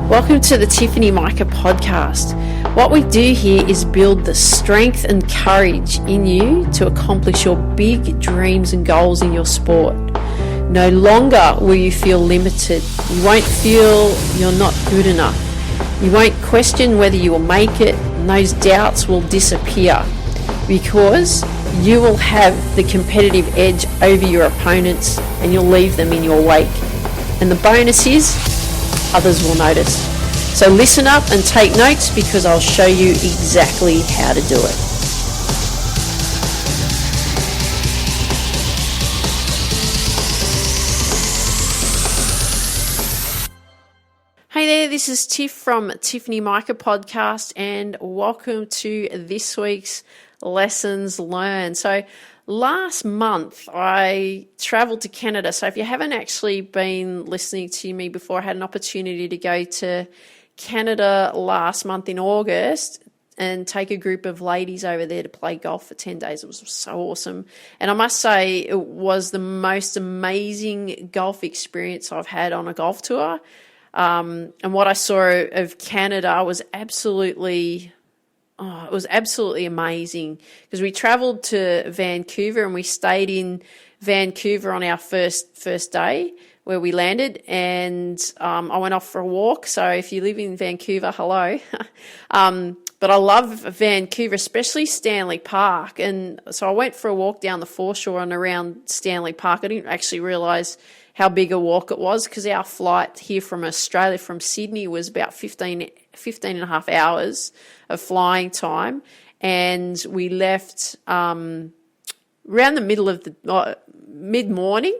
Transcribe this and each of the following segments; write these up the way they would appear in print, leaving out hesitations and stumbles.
Welcome to the Tiffany Micah podcast. What we do here is build the strength and courage in you to accomplish your big dreams and goals in your sport. No longer will you feel limited. You won't feel you're not good enough. You won't question whether you will make it, and those doubts will disappear because you will have the competitive edge over your opponents and you'll leave them in your wake. And the bonus is, others will notice. So listen up and take notes because I'll show you exactly how to do it. Hey there, this is Tiff from Tiffany Micah podcast and welcome to this week's Lessons Learned. So last month I travelled to Canada. So if you haven't actually been listening to me before, I had an opportunity to go to Canada last month in August and take a group of ladies over there to play golf for 10 days. It was so awesome. And I must say it was the most amazing golf experience I've had on a golf tour. And what I saw of Canada was absolutely amazing because we travelled to Vancouver and we stayed in Vancouver on our first day where we landed, and I went off for a walk. So if you live in Vancouver, hello. But I love Vancouver, especially Stanley Park. And so I went for a walk down the foreshore and around Stanley Park. I didn't actually realise how big a walk it was because our flight here from Australia, from Sydney, was about 15 and a half hours of flying time. And we left around the middle of the mid-morning.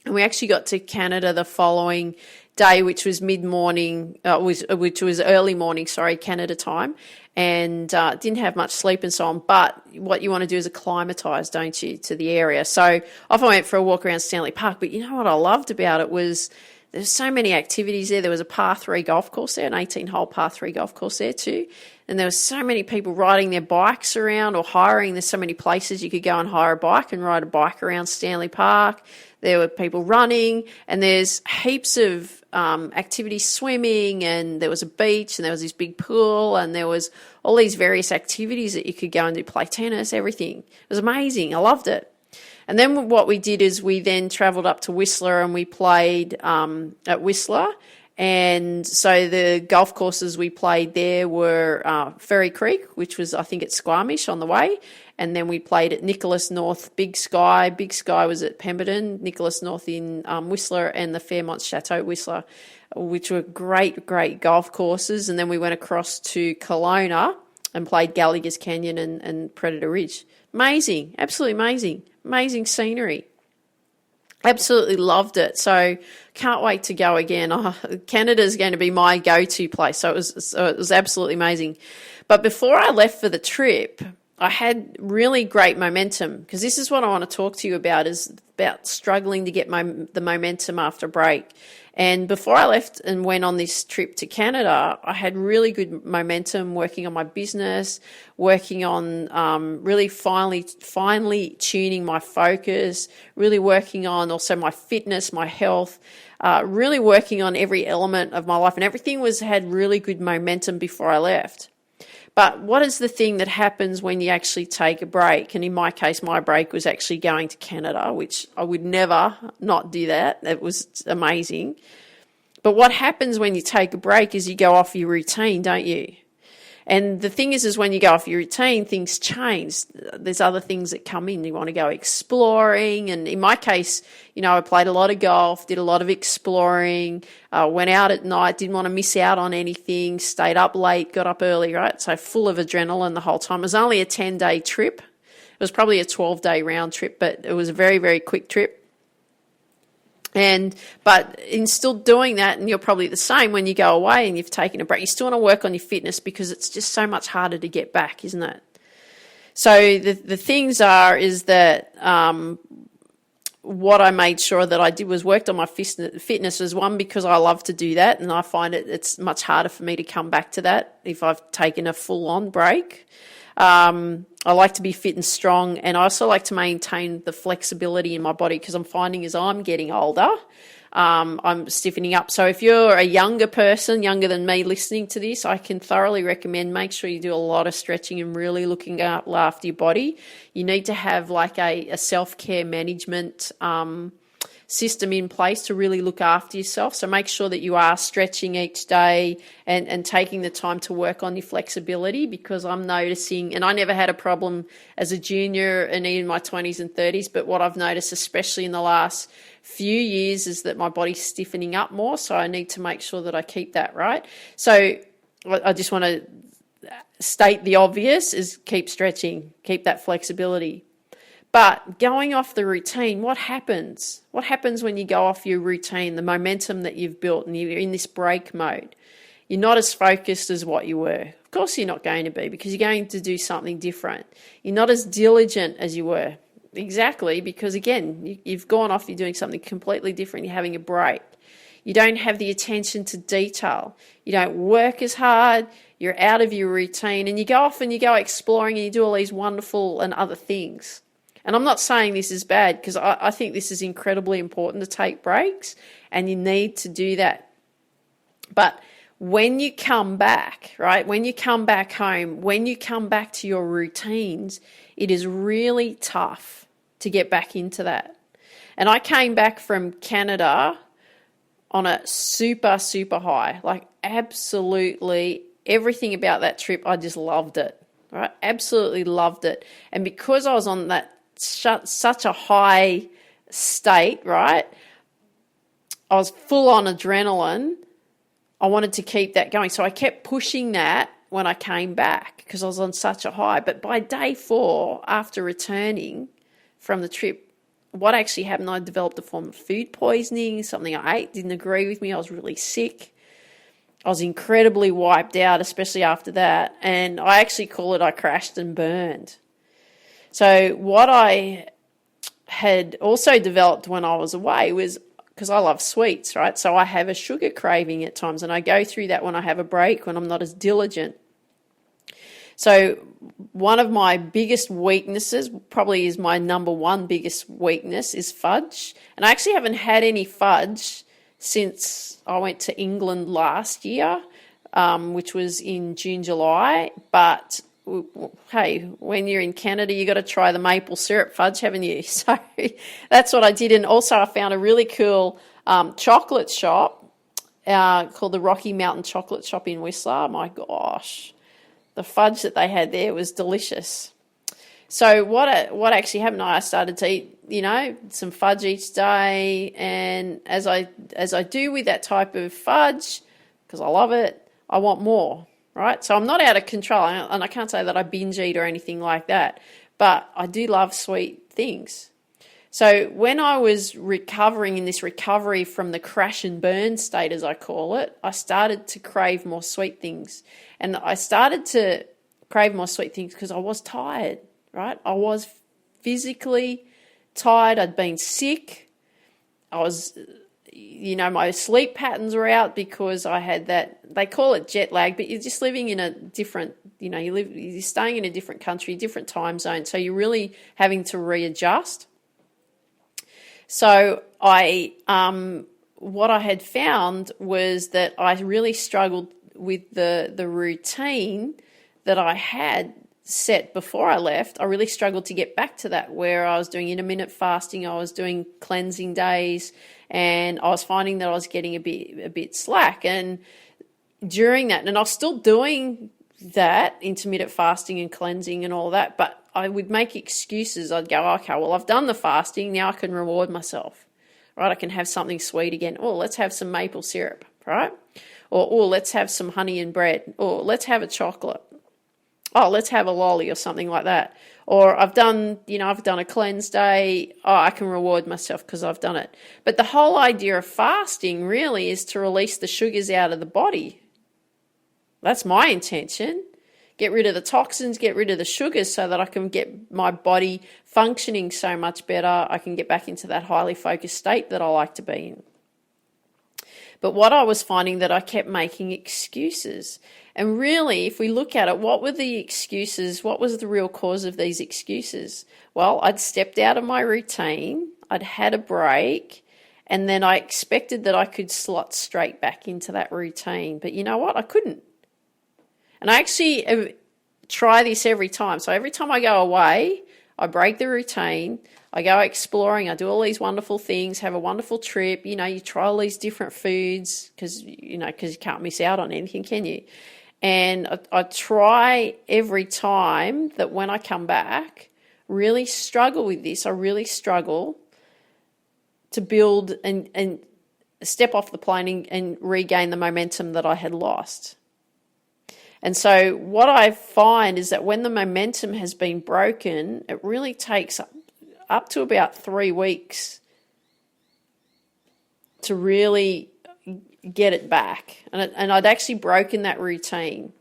And we actually got to Canada the following day, which was mid-morning, which was early morning, Canada time, and didn't have much sleep and so on. But what you want to do is acclimatise, don't you, to the area. So off I went for a walk around Stanley Park. But you know what I loved about it was there's so many activities there. There was a par 3 golf course there, an 18-hole par 3 golf course there too. And there were so many people riding their bikes around or hiring. There's so many places you could go and hire a bike and ride a bike around Stanley Park. There were people running, and there's heaps of activities, swimming, and there was a beach, and there was this big pool, and there was all these various activities that you could go and do, play tennis, everything. It was amazing. I loved it. And then what we did is we then travelled up to Whistler and we played at Whistler. And so the golf courses we played there were Ferry Creek, which was, I think, at Squamish on the way. And then we played at Nicholas North, Big Sky. Big Sky was at Pemberton, Nicholas North in Whistler, and the Fairmont Chateau Whistler, which were great, great golf courses. And then we went across to Kelowna and played Gallagher's Canyon and Predator Ridge. Amazing, absolutely amazing, amazing scenery. Absolutely loved it. So can't wait to go again. Canada's going to be my go-to place. So it was absolutely amazing. But before I left for the trip, I had really great momentum because this is what I want to talk to you about, is about struggling to get the momentum after a break. And before I left and went on this trip to Canada, I had really good momentum working on my business, working on really finally tuning my focus, really working on also my fitness, my health, really working on every element of my life. And everything had really good momentum before I left. But what is the thing that happens when you actually take a break? And in my case, my break was actually going to Canada, which I would never not do that. It was amazing. But what happens when you take a break is you go off your routine, don't you? And the thing is when you go off your routine, things change. There's other things that come in. You want to go exploring. And in my case, I played a lot of golf, did a lot of exploring, went out at night, didn't want to miss out on anything, stayed up late, got up early, right? So full of adrenaline the whole time. It was only a 10-day trip. It was probably a 12-day round trip, but it was a very, very quick trip. But in still doing that, and you're probably the same when you go away and you've taken a break, you still want to work on your fitness because it's just so much harder to get back, isn't it? So the things is that what I made sure that I did was worked on my fitness as one, because I love to do that, and I find it's much harder for me to come back to that if I've taken a full-on break. I like to be fit and strong, and I also like to maintain the flexibility in my body because I'm finding as I'm getting older, I'm stiffening up. So if you're a younger person, younger than me, listening to this, I can thoroughly recommend make sure you do a lot of stretching and really looking after your body. You need to have like a self-care management system in place to really look after yourself. So make sure that you are stretching each day and taking the time to work on your flexibility, because I'm noticing, and I never had a problem as a junior and in my 20s and 30s, but what I've noticed, especially in the last few years, is that my body's stiffening up more. So I need to make sure that I keep that right. So I just want to state the obvious is keep stretching, keep that flexibility. But going off the routine, what happens? What happens when you go off your routine, the momentum that you've built, and you're in this break mode? You're not as focused as what you were. Of course you're not going to be, because you're going to do something different. You're not as diligent as you were. Exactly, because again, you've gone off, you're doing something completely different, you're having a break. You don't have the attention to detail. You don't work as hard, you're out of your routine, and you go off and you go exploring and you do all these wonderful and other things. And I'm not saying this is bad, because I think this is incredibly important to take breaks, and you need to do that. But when you come back, right, when you come back home, when you come back to your routines, it is really tough to get back into that. And I came back from Canada on a super, super high, like absolutely everything about that trip. I just loved it, right? Absolutely loved it. And because I was on that such a high state, right? I was full on adrenaline. I wanted to keep that going. So I kept pushing that when I came back because I was on such a high. But by day 4, after returning from the trip, what actually happened, I developed a form of food poisoning. Something I ate didn't agree with me. I was really sick. I was incredibly wiped out, especially after that. And I actually call it I crashed and burned. So what I had also developed when I was away was, because I love sweets, right? So I have a sugar craving at times, and I go through that when I have a break, when I'm not as diligent. So one of my biggest weaknesses, probably is my number one biggest weakness, is fudge. And I actually haven't had any fudge since I went to England last year, which was in June, July. But hey, when you're in Canada, you got to try the maple syrup fudge, haven't you? So that's what I did. And also I found a really cool chocolate shop called the Rocky Mountain Chocolate Shop in Whistler. My gosh, the fudge that they had there was delicious. So what actually happened, I started to eat, some fudge each day. And as I do with that type of fudge, because I love it, I want more. Right? So I'm not out of control, and I can't say that I binge eat or anything like that, but I do love sweet things. So when I was recovering in this recovery from the crash and burn state, as I call it, I started to crave more sweet things. And I started to crave more sweet things because I was tired, right? I was physically tired. I'd been sick. I was... my sleep patterns were out because I had that, they call it jet lag, but you're just living in a different, you're staying in a different country, different time zone. So you're really having to readjust. So what I had found was that I really struggled with the routine that I had set before I left. I really struggled to get back to that, where I was doing intermittent fasting, I was doing cleansing days, and I was finding that I was getting a bit slack. And during that, and I was still doing that intermittent fasting and cleansing and all that, but I would make excuses. I'd go, okay, well, I've done the fasting, now I can reward myself, right? I can have something sweet again. Oh, let's have some maple syrup, right? Or, oh, let's have some honey and bread. Or let's have a chocolate. Oh, let's have a lolly or something like that. Or I've done a cleanse day. Oh, I can reward myself because I've done it. But the whole idea of fasting really is to release the sugars out of the body. That's my intention. Get rid of the toxins, get rid of the sugars so that I can get my body functioning so much better. I can get back into that highly focused state that I like to be in. But what I was finding that I kept making excuses. And really, if we look at it, what were the excuses? What was the real cause of these excuses? Well, I'd stepped out of my routine, I'd had a break, and then I expected that I could slot straight back into that routine. But you know what? I couldn't. And I actually try this every time. So every time I go away, I break the routine, I go exploring, I do all these wonderful things, have a wonderful trip. You know, you try all these different foods because you can't miss out on anything, can you? And I try every time that when I come back, really struggle with this. I really struggle to build and step off the plane and regain the momentum that I had lost. And so what I find is that when the momentum has been broken, it really takes up to about 3 weeks to really get it back. And I'd actually broken that routine.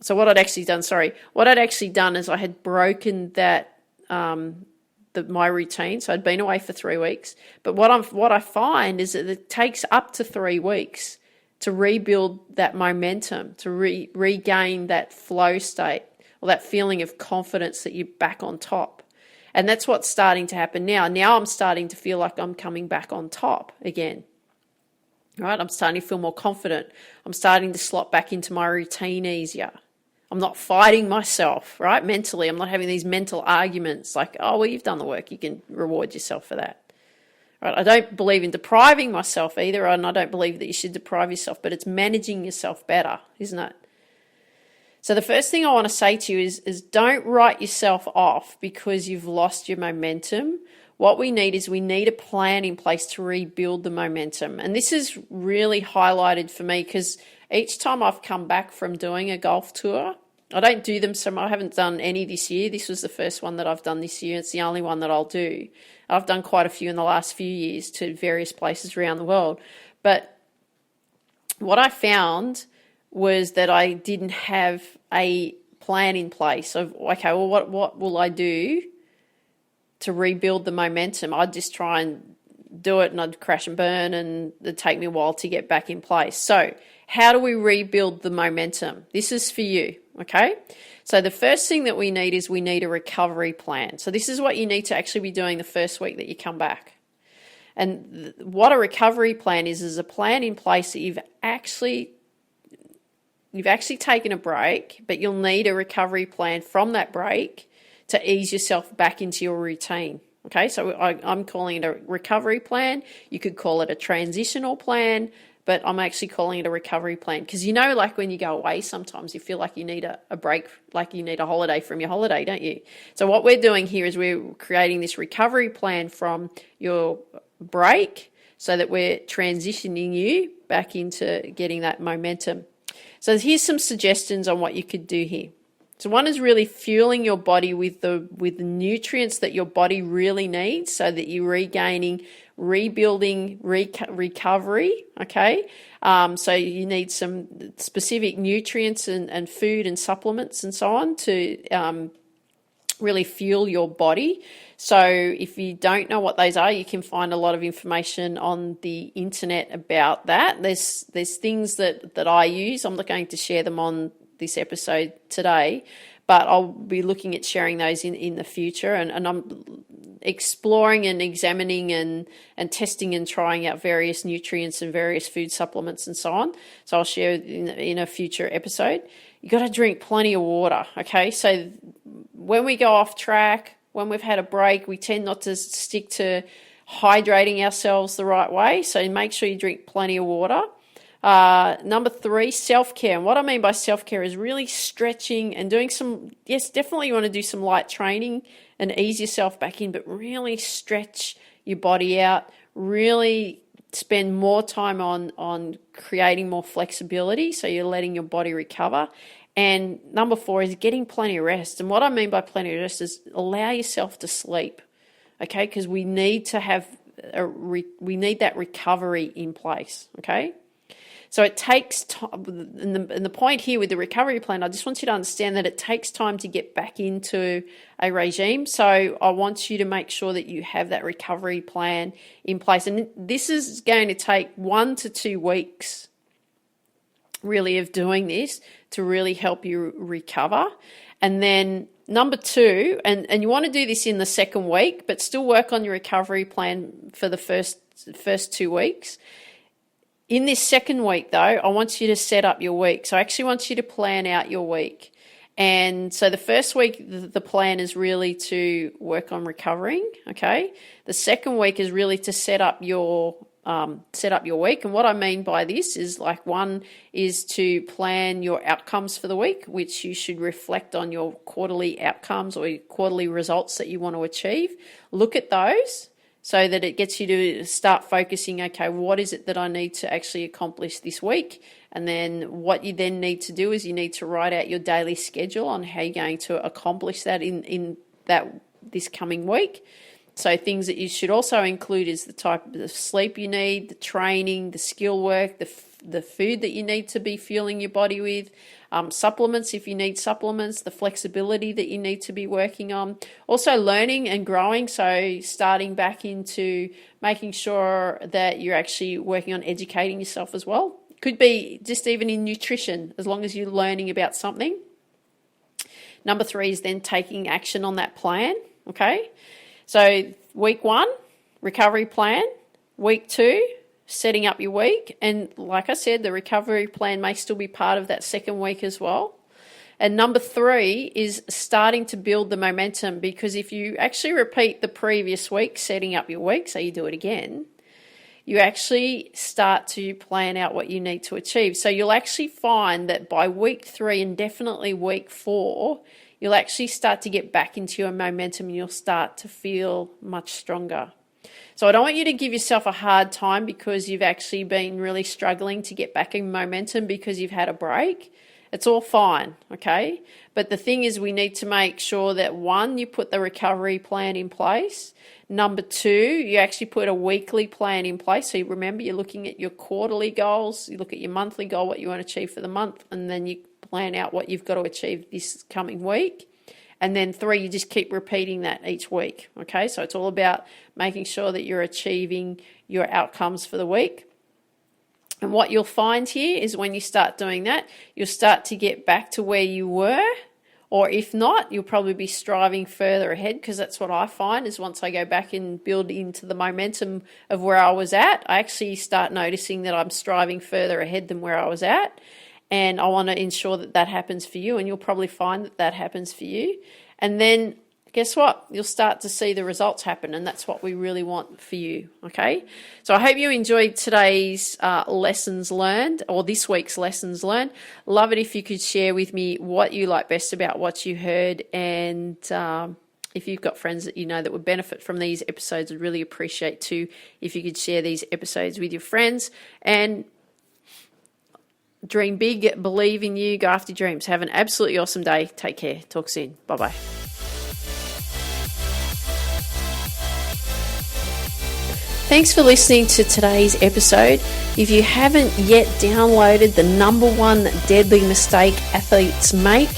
So what I'd actually done is I had broken that my routine. So I'd been away for 3 weeks. But what I find is that it takes up to 3 weeks to rebuild that momentum, to regain that flow state or that feeling of confidence that you're back on top. And that's what's starting to happen now. Now I'm starting to feel like I'm coming back on top again. Right? I'm starting to feel more confident. I'm starting to slot back into my routine easier. I'm not fighting myself, right? Mentally, I'm not having these mental arguments like, oh, well, you've done the work. You can reward yourself for that. Right? I don't believe in depriving myself either, and I don't believe that you should deprive yourself, but it's managing yourself better, isn't it? So the first thing I want to say to you is don't write yourself off because you've lost your momentum. What we need is a plan in place to rebuild the momentum. And this is really highlighted for me because each time I've come back from doing a golf tour, I don't do them so much. I haven't done any this year. This was the first one that I've done this year. It's the only one that I'll do. I've done quite a few in the last few years to various places around the world. But what I found was that I didn't have a plan in place of, okay, well, what will I do to rebuild the momentum? I'd just try and do it and I'd crash and burn and it'd take me a while to get back in place. So how do we rebuild the momentum? This is for you, okay? So the first thing that we need is a recovery plan. So this is what you need to actually be doing the first week that you come back. And what a recovery plan is a plan in place that you've actually taken a break, but you'll need a recovery plan from that break to ease yourself back into your routine. Okay, so I'm calling it a recovery plan. You could call it a transitional plan, but I'm actually calling it a recovery plan because like when you go away, sometimes you feel like you need a break, like you need a holiday from your holiday, don't you? So what we're doing here is we're creating this recovery plan from your break so that we're transitioning you back into getting that momentum. So here's some suggestions on what you could do here. So one is really fueling your body with the nutrients that your body really needs so that you're regaining, rebuilding, recovery, okay? So you need some specific nutrients and food and supplements and so on to really fuel your body. So if you don't know what those are, you can find a lot of information on the internet about that. There's things that I use. I'm not going to share them on this episode today, but I'll be looking at sharing those in the future, and I'm exploring and examining and testing and trying out various nutrients and various food supplements and so on. So I'll share in a future episode. You got to drink plenty of water, okay? So when we go off track, when we've had a break, we tend not to stick to hydrating ourselves the right way. So make sure you drink plenty of water. Number 3, self-care. And what I mean by self-care is really stretching and doing definitely you want to do some light training and ease yourself back in, but really stretch your body out, really spend more time on creating more flexibility so you're letting your body recover. And number 4 is getting plenty of rest. And what I mean by plenty of rest is allow yourself to sleep, okay? Because we need to have we need that recovery in place, okay? So it takes time, and the point here with the recovery plan, I just want you to understand that it takes time to get back into a regime. So I want you to make sure that you have that recovery plan in place. And this is going to take 1 to 2 weeks really of doing this to really help you recover. And then number 2, and you want to do this in the second week, but still work on your recovery plan for the first 2 weeks. In this second week, though, I want you to set up your week. So I actually want you to plan out your week. And so the first week, the plan is really to work on recovering, okay? The second week is really to set up your week. And what I mean by this is, like, 1 is to plan your outcomes for the week, which you should reflect on your quarterly outcomes or your quarterly results that you want to achieve. Look at those, so that it gets you to start focusing, okay, what is it that I need to actually accomplish this week? And then what you then need to do is you need to write out your daily schedule on how you're going to accomplish that in this coming week. So things that you should also include is the type of sleep you need, the training, the skill work, the food that you need to be fueling your body with, supplements if you need supplements, the flexibility that you need to be working on. Also learning and growing, so starting back into making sure that you're actually working on educating yourself as well. Could be just even in nutrition, as long as you're learning about something. Number 3 is then taking action on that plan, okay? So week 1, recovery plan. Week 2, setting up your week. And like I said, the recovery plan may still be part of that second week as well. And number 3 is starting to build the momentum, because if you actually repeat the previous week, setting up your week, so you do it again, you actually start to plan out what you need to achieve. So you'll actually find that by week 3 and definitely week 4, you'll actually start to get back into your momentum and you'll start to feel much stronger. So I don't want you to give yourself a hard time because you've actually been really struggling to get back in momentum because you've had a break. It's all fine, okay? But the thing is, we need to make sure that 1, you put the recovery plan in place. Number 2, you actually put a weekly plan in place. So you remember, you're looking at your quarterly goals, you look at your monthly goal, what you want to achieve for the month, and then you plan out what you've got to achieve this coming week. And then 3, you just keep repeating that each week, okay? So it's all about making sure that you're achieving your outcomes for the week. And what you'll find here is when you start doing that, you'll start to get back to where you were, or if not, you'll probably be striving further ahead, because that's what I find is once I go back and build into the momentum of where I was at, I actually start noticing that I'm striving further ahead than where I was at. And I want to ensure that that happens for you, and you'll probably find that that happens for you. And then guess what? You'll start to see the results happen, and that's what we really want for you, okay? So I hope you enjoyed today's lessons learned, or this week's lessons learned. Love it if you could share with me what you like best about what you heard, and if you've got friends that you know that would benefit from these episodes, I'd really appreciate too if you could share these episodes with your friends. And dream big, believe in you, go after your dreams. Have an absolutely awesome day. Take care. Talk soon. Bye-bye. Thanks for listening to today's episode. If you haven't yet downloaded the #1 deadly mistake athletes make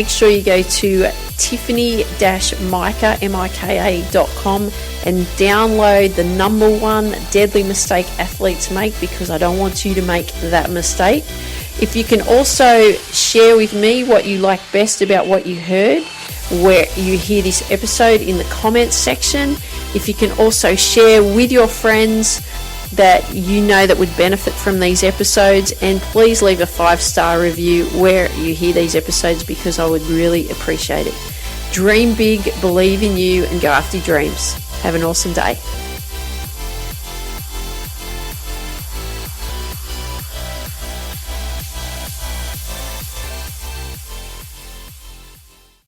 sure you go to tiffany-mika.com and download the #1 deadly mistake athletes make, because I don't want you to make that mistake. If you can also share with me what you like best about what you heard, where you hear this episode, in the comments section. If you can also share with your friends that you know that would benefit from these episodes, and please leave a 5-star review where you hear these episodes, because I would really appreciate it. Dream big, believe in you, and go after your dreams. Have an awesome day.